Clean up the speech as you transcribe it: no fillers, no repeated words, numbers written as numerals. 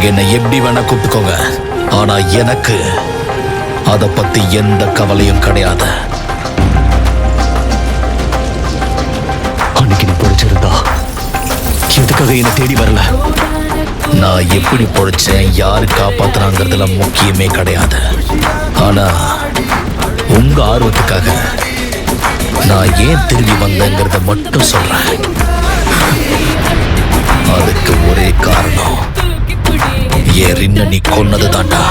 என்னை எப்படி வேணா கூப்பிட்டுக்கோங்க. ஆனா எனக்கு அத பத்தி எந்த கவலையும் கிடையாது. அன்னைக்கு நீ பொழைச்சிருந்தா எதுக்காக என்ன தேடி வரல? நான் எப்படி பொழைச்சேன், யாரு காப்பாத்துறாங்கிறதுல முக்கியமே கிடையாது. ஆனா உங்க ஆர்வத்துக்காக நான் ஏன் திரும்பி வந்தேங்கிறத மட்டும் சொல்றேன். அதுக்கு ஒரே காரணம், என் ரின்ன நீ கொன்னது தாண்டா.